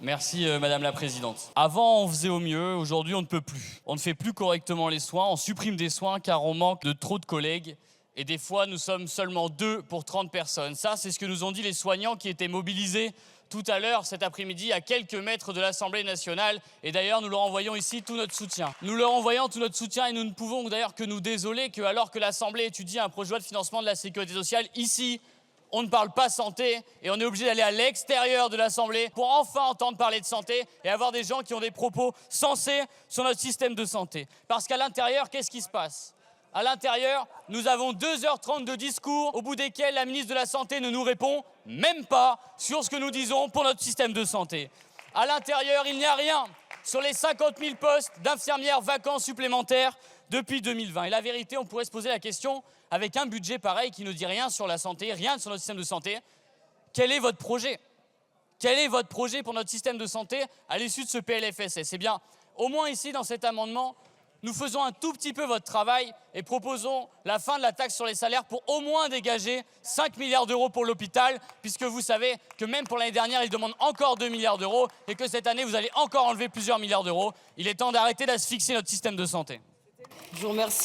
Merci Madame la Présidente. Avant, on faisait au mieux, aujourd'hui, on ne peut plus. On ne fait plus correctement les soins, on supprime des soins car on manque de trop de collègues. Et des fois, nous sommes seulement 2 pour 30 personnes. Ça, c'est ce que nous ont dit les soignants qui étaient mobilisés tout à l'heure, cet après-midi, à quelques mètres de l'Assemblée nationale. Et d'ailleurs, nous leur envoyons ici tout notre soutien. Nous leur envoyons tout notre soutien et nous ne pouvons d'ailleurs que nous désoler que, alors que l'Assemblée étudie un projet de loi de financement de la sécurité sociale, ici, on ne parle pas santé et on est obligé d'aller à l'extérieur de l'Assemblée pour enfin entendre parler de santé et avoir des gens qui ont des propos sensés sur notre système de santé. Parce qu'à l'intérieur, qu'est-ce qui se passe ? À l'intérieur, nous avons 2h30 de discours au bout desquels la ministre de la Santé ne nous répond même pas sur ce que nous disons pour notre système de santé. À l'intérieur, il n'y a rien sur les 50 000 postes d'infirmières vacants supplémentaires depuis 2020. Et la vérité, on pourrait se poser la question, avec un budget pareil qui ne dit rien sur la santé, rien sur notre système de santé, quel est votre projet ? Quel est votre projet pour notre système de santé à l'issue de ce PLFSS ? Eh bien, au moins ici, dans cet amendement, nous faisons un tout petit peu votre travail et proposons la fin de la taxe sur les salaires pour au moins dégager 5 milliards d'euros pour l'hôpital, puisque vous savez que même pour l'année dernière, il demande encore 2 milliards d'euros et que cette année, vous allez encore enlever plusieurs milliards d'euros. Il est temps d'arrêter d'asphyxier notre système de santé. Je vous remercie.